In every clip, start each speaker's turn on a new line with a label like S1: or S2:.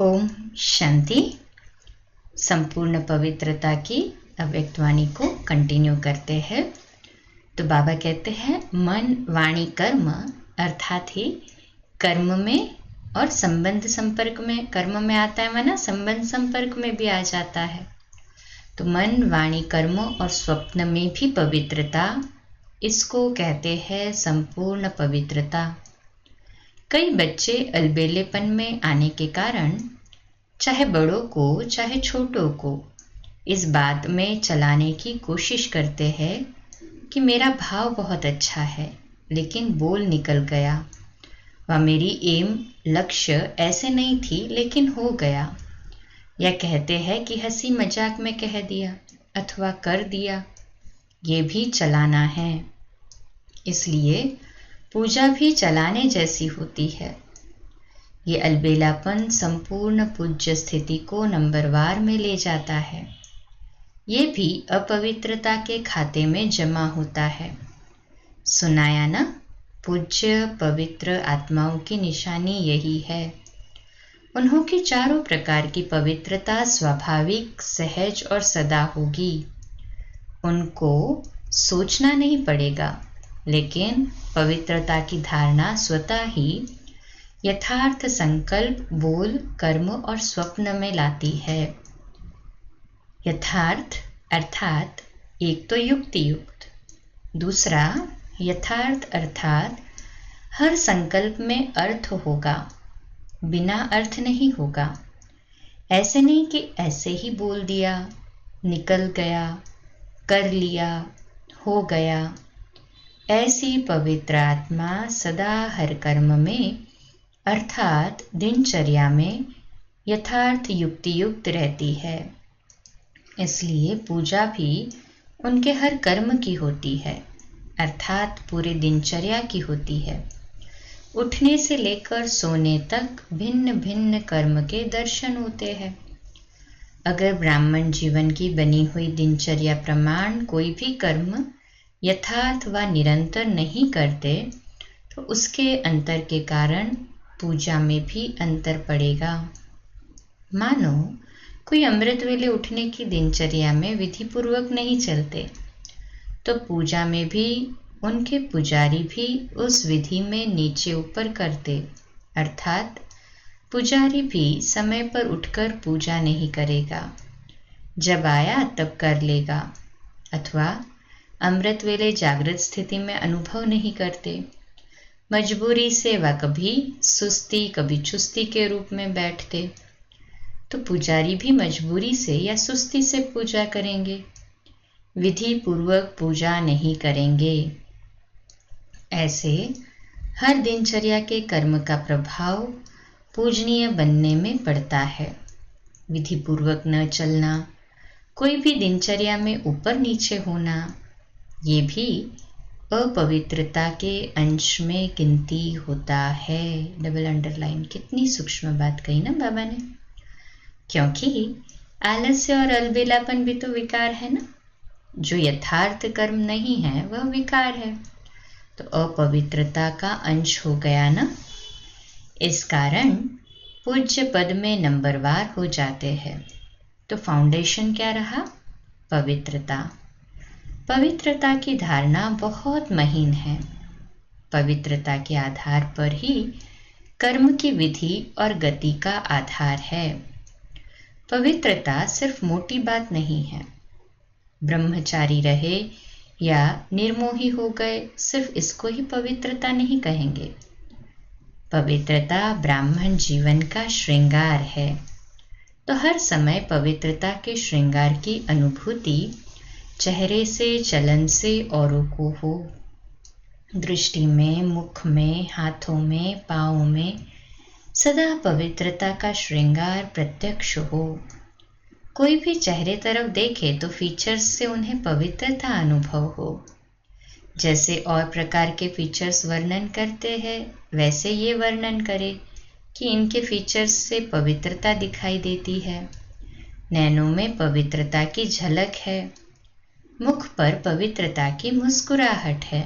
S1: ओम शांति। संपूर्ण पवित्रता की अव्यक्तवाणी को कंटिन्यू करते हैं। तो बाबा कहते हैं मन वाणी कर्म अर्थात ही कर्म में और संबंध संपर्क में, कर्म में आता है वरना संबंध संपर्क में भी आ जाता है। तो मन वाणी कर्म और स्वप्न में भी पवित्रता, इसको कहते हैं संपूर्ण पवित्रता। कई बच्चे अलबेलेपन में आने के कारण चाहे बड़ों को चाहे छोटों को इस बात में चलाने की कोशिश करते हैं कि मेरा भाव बहुत अच्छा है लेकिन बोल निकल गया, व मेरी एम लक्ष्य ऐसे नहीं थी लेकिन हो गया। या कहते हैं कि हंसी मजाक में कह दिया अथवा कर दिया, ये भी चलाना है। इसलिए पूजा भी चलाने जैसी होती है। ये अलबेलापन संपूर्ण पूज्य स्थिति को नंबरवार में ले जाता है। ये भी अपवित्रता के खाते में जमा होता है। सुनाया ना, पूज्य पवित्र आत्माओं की निशानी यही है। उन्हों की चारों प्रकार की पवित्रता स्वाभाविक, सहज और सदा होगी। उनको सोचना नहीं पड़ेगा, लेकिन पवित्रता की धारणा स्वतः ही यथार्थ संकल्प, बोल, कर्म और स्वप्न में लाती है। यथार्थ अर्थात एक तो युक्ति युक्त, दूसरा यथार्थ अर्थात हर संकल्प में अर्थ होगा, बिना अर्थ नहीं होगा। ऐसे नहीं कि ऐसे ही बोल दिया, निकल गया, कर लिया, हो गया। ऐसी पवित्र आत्मा सदा हर कर्म में अर्थात दिनचर्या में यथार्थ युक्ति युक्त रहती है। इसलिए पूजा भी उनके हर कर्म की होती है, अर्थात पूरे दिनचर्या की होती है। उठने से लेकर सोने तक भिन्न भिन्न कर्म के दर्शन होते हैं। अगर ब्राह्मण जीवन की बनी हुई दिनचर्या प्रमाण कोई भी कर्म यथार्थ व निरंतर नहीं करते तो उसके अंतर के कारण पूजा में भी अंतर पड़ेगा। मानो कोई अमृत वेले उठने की दिनचर्या में विधि पूर्वक नहीं चलते तो पूजा में भी उनके पुजारी भी उस विधि में नीचे ऊपर करते, अर्थात पुजारी भी समय पर उठकर पूजा नहीं करेगा, जब आया तब कर लेगा, अथवा अमृत वेले जागृत स्थिति में अनुभव नहीं करते। मजबूरी से व कभी सुस्ती कभी चुस्ती के रूप में बैठते, तो पुजारी भी मजबूरी से या सुस्ती से पूजा करेंगे, विधि पूर्वक पूजा नहीं करेंगे। ऐसे हर दिनचर्या के कर्म का प्रभाव पूजनीय बनने में पड़ता है। विधि पूर्वक न चलना, कोई भी दिनचर्या में ऊपर नीचे होना, ये भी अपवित्रता के अंश में गिनती होता है। डबल अंडरलाइन, कितनी सूक्ष्म बात कही ना बाबा ने। क्योंकि आलस्य और अलबेलापन भी तो विकार है ना। जो यथार्थ कर्म नहीं है वह विकार है, तो अपवित्रता का अंश हो गया ना। इस कारण पूज्य पद में नंबरवार हो जाते हैं। तो फाउंडेशन क्या रहा? पवित्रता। पवित्रता की धारणा बहुत महीन है। पवित्रता के आधार पर ही कर्म की विधि और गति का आधार है। पवित्रता सिर्फ मोटी बात नहीं है। ब्रह्मचारी रहे या निर्मोही हो गए, सिर्फ इसको ही पवित्रता नहीं कहेंगे। पवित्रता ब्राह्मण जीवन का श्रृंगार है। तो हर समय पवित्रता के श्रृंगार की अनुभूति चेहरे से, चलन से औरों को हो। दृष्टि में, मुख में, हाथों में, पाँव में सदा पवित्रता का श्रृंगार प्रत्यक्ष हो। कोई भी चेहरे तरफ देखे तो फीचर्स से उन्हें पवित्रता अनुभव हो। जैसे और प्रकार के फीचर्स वर्णन करते हैं, वैसे ये वर्णन करे कि इनके फीचर्स से पवित्रता दिखाई देती है। नैनों में पवित्रता की झलक है, मुख पर पवित्रता की मुस्कुराहट है,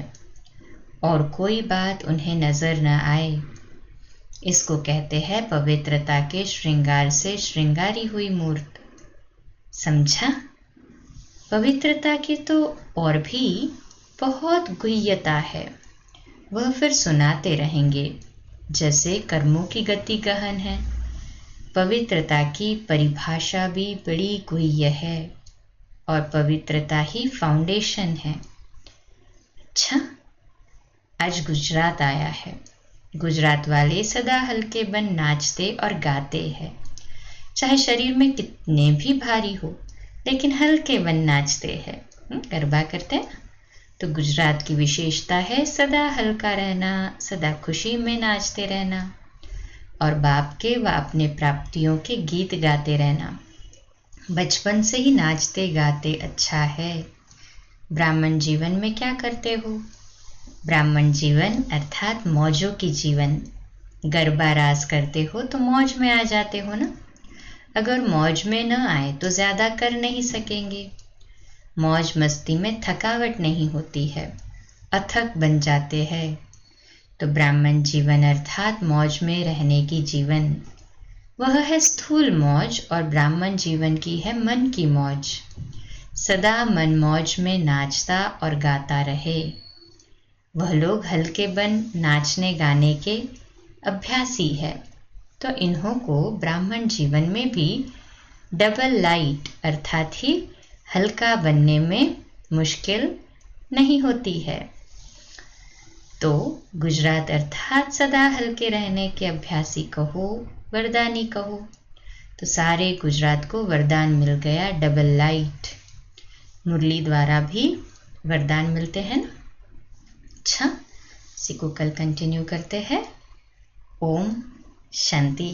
S1: और कोई बात उन्हें नजर न आए। इसको कहते हैं पवित्रता के श्रृंगार से श्रृंगारी हुई मूर्त। समझा? पवित्रता की तो और भी बहुत गुह्यता है, वह फिर सुनाते रहेंगे। जैसे कर्मों की गति गहन है, पवित्रता की परिभाषा भी बड़ी गुह्य है और पवित्रता ही फाउंडेशन है। अच्छा, आज गुजरात आया है। गुजरात वाले सदा हल्के बन नाचते और गाते हैं, चाहे शरीर में कितने भी भारी हो, लेकिन हल्के बन नाचते हैं, गरबा करते हैं। तो गुजरात की विशेषता है सदा हल्का रहना, सदा खुशी में नाचते रहना और बाप के व अपने प्राप्तियों के गीत गाते रहना। बचपन से ही नाचते गाते अच्छा है। ब्राह्मण जीवन में क्या करते हो? ब्राह्मण जीवन अर्थात मौजों की जीवन। गरबा रास करते हो तो मौज में आ जाते हो ना। अगर मौज में न आए तो ज्यादा कर नहीं सकेंगे। मौज मस्ती में थकावट नहीं होती है, अथक बन जाते हैं। तो ब्राह्मण जीवन अर्थात मौज में रहने की जीवन, वह है स्थूल मौज और ब्राह्मण जीवन की है मन की मौज। सदा मन मौज में नाचता और गाता रहे। वह लोग हल्के बन नाचने गाने के अभ्यासी है, तो इन्हों को ब्राह्मण जीवन में भी डबल लाइट अर्थात ही हल्का बनने में मुश्किल नहीं होती है। तो गुजरात अर्थात सदा हल्के रहने के अभ्यासी कहो, वरदानी कहो। तो सारे गुजरात को वरदान मिल गया, डबल लाइट। मुरली द्वारा भी वरदान मिलते हैं ना। अच्छा, इसी को कल कंटिन्यू करते हैं। ओम शांति।